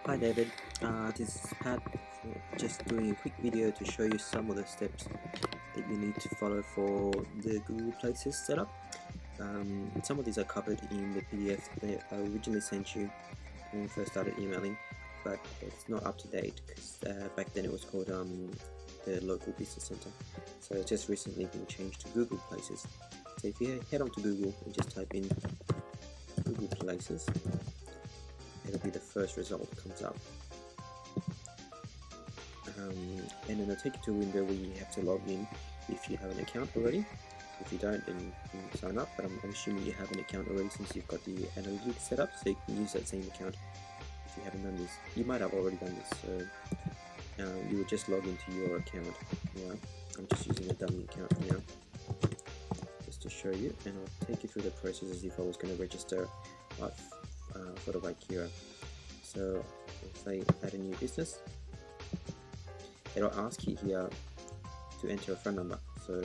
Hi David, this is Pat. Just doing a quick video to show you some of the steps that you need to follow for the Google Places setup. Some of these are covered in the PDF that I originally sent you when we first started emailing, but it's not up to date because back then it was called the Local Business Center. So it's just recently been changed to Google Places. So if you head on to Google and just type in Google Places, it'll be the first result that comes up, and then it'll take you to a window where you have to log in if you have an account already. If you don't, then you can sign up, but I'm assuming you have an account already since you've got the analytics set up, so you can use that same account. If you haven't done this, you might have already done this, so you would just log into your account. Yeah, I'm just using a dummy account now just to show you, and I'll take you through the process as if I was going to register for the Vikira. So if I add a new business, it'll ask you here to enter a phone number. So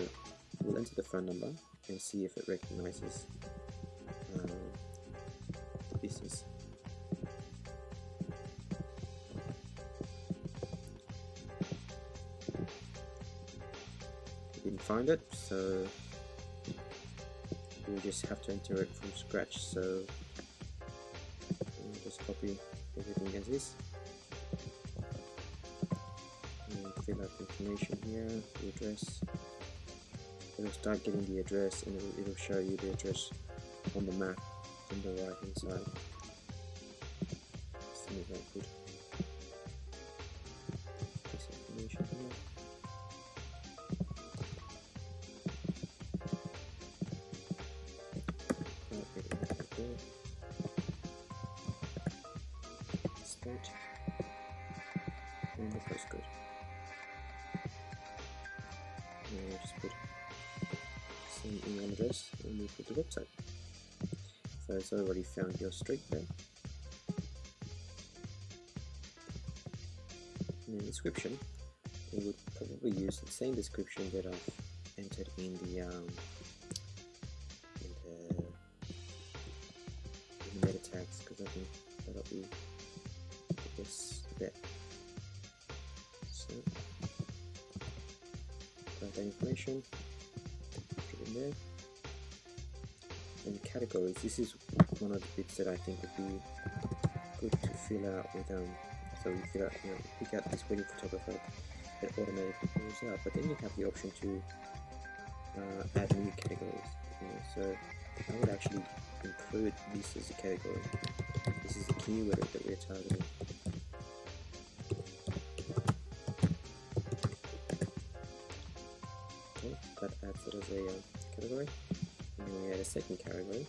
we'll enter the phone number and see if it recognizes the business. We didn't find it, so we'll just have to enter it from scratch. So just copy everything as is and fill out the information here, the address. It'll start getting the address, and it'll show you the address on the map on the right hand side. As soon as I put this information here, state and the postcode. And I'll just put same email address and we'll put the website. So it's already found your street there. And the description, we would probably use the same description that I've entered in the meta tags, because I think that'll be the best bet. So write that information, put it in there. And categories, this is one of the bits that I think would be good to fill out with so you fill out, pick out this wedding photographer that automatically pulls out, but then you have the option to add new categories. So I would actually include this as a category. This is the keyword that we're targeting. Okay, that adds it as a category. And then we add a second category,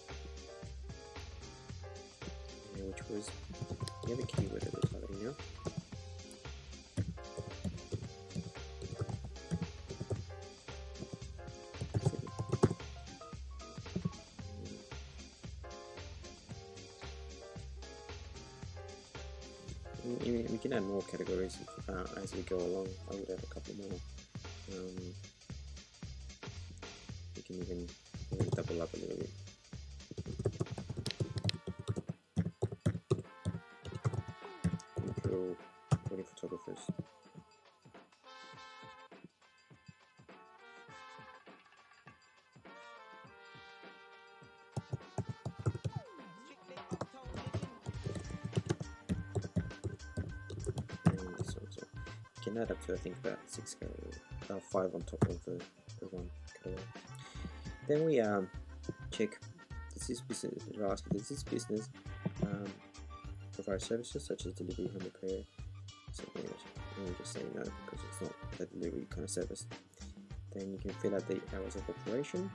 which was the other keyword that we're targeting now. We can add more categories as we go along. I would add a couple more. We can even double up a little bit. Pro wedding photographers. You can add up to, I think, about 5 on top of the one category. Then we check, does this business, it'll ask you, does this business provide services such as delivery, home repair, something else? And we just say no, because it's not a delivery kind of service. Then you can fill out the hours of operation.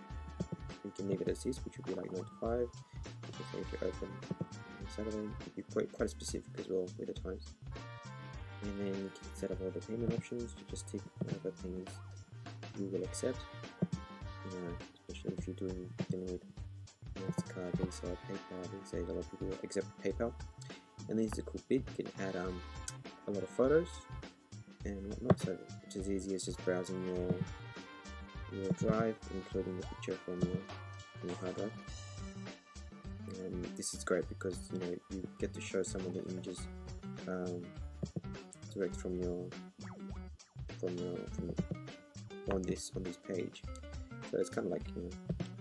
You can leave it as this, which would be like 9 to 5. You can say if you're open on Saturday, you'd be quite specific as well with the times. And then you can set up all the payment options. You just tick whatever things you will accept, especially if you're dealing with MasterCard, Visa, PayPal. These days a lot of people accept PayPal. And this is a cool bit, you can add a lot of photos and whatnot, so it's as easy as just browsing your drive, including the picture from your hard drive. This is great because you get to show some of the images direct from on this page. So it's kind of like, you know,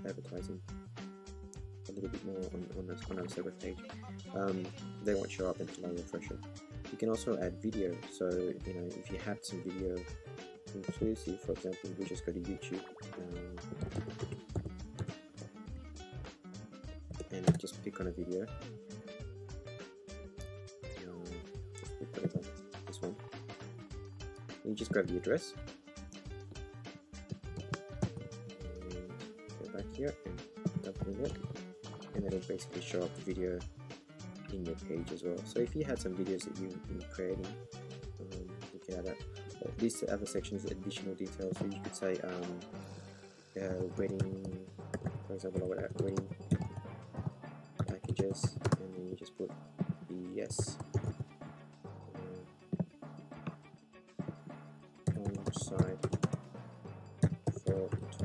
advertising a little bit more on our separate page. They won't show up until I refresh it. You can also add video. So, you know, if you have some video inclusive, for example, we just go to YouTube and just pick on a video. Just pick whatever, this one. You just grab the address. And go back here and double it, and it'll basically show up the video in your page as well. So if you had some videos that you've been creating, you can add that. This other section is additional details. So you could say wedding, for example, I would add wedding packages, and then you just put yes. Alongside photography,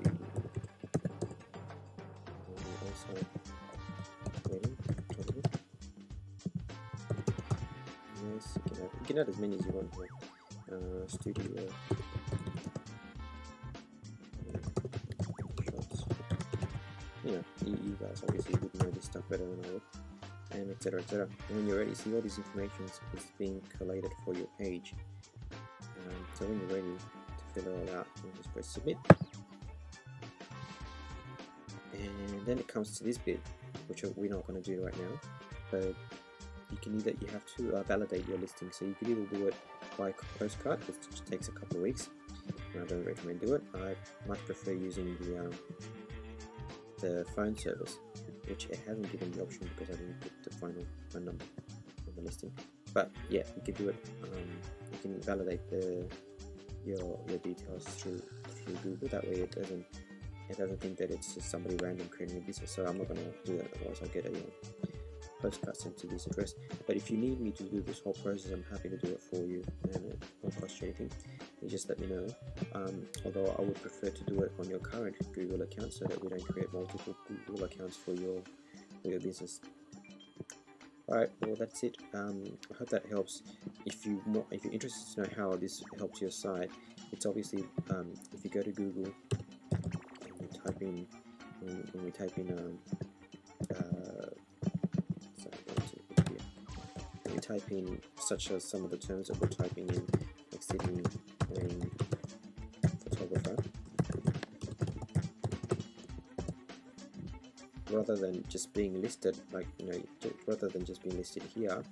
and also wedding. Yes, you can add as many as you want here. Studio shots. You know, you guys obviously would know this stuff better than I would, and etc. etc. And when you're ready, see all this information is being collated for your page. So when you're ready to fill it all out, you just press submit, and then it comes to this bit, which we're not going to do right now, but you have to validate your listing. So you could either do it by postcard, which just takes a couple of weeks, and I don't recommend do it. I much prefer using the phone service, which it hasn't given the option because I didn't put the final phone number on the listing. But yeah, you can do it. You can validate your details through Google. That way it doesn't think that it's just somebody random creating a business. So I'm not going to do that, otherwise I'll get a postcard sent to this address. But if you need me to do this whole process, I'm happy to do it for you, and it won't cost you anything. You just let me know. Although I would prefer to do it on your current Google account, so that we don't create multiple Google accounts for your business. Alright, well that's it. I hope that helps. If you're interested to know how this helps your site, it's obviously if you go to Google and you type in when we type in we type in such as some of the terms that we're typing in, like Sydney wedding photographer, rather than just being listed, like, you know, rather than just being listed here,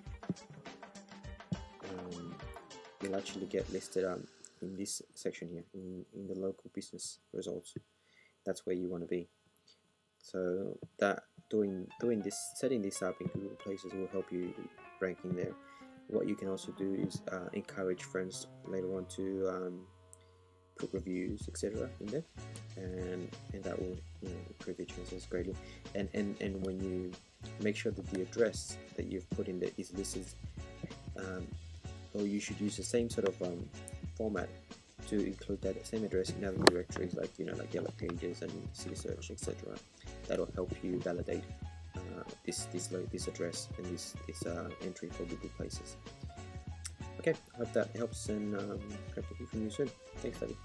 you'll actually get listed in this section here, in the local business results. That's where you want to be. So that doing this, setting this up in Google Places will help you ranking there. What you can also do is encourage friends later on to put reviews, etc. in there, and that will, you know, improve your chances greatly. And when you make sure that the address that you've put in there is listed, or you should use the same sort of format to include that same address in other directories, like, you know, like Yellow Pages and City Search, etc. That'll help you validate this address and this entry for Google Places. Okay, I hope that helps, and hope to hear from you soon. Thanks, David.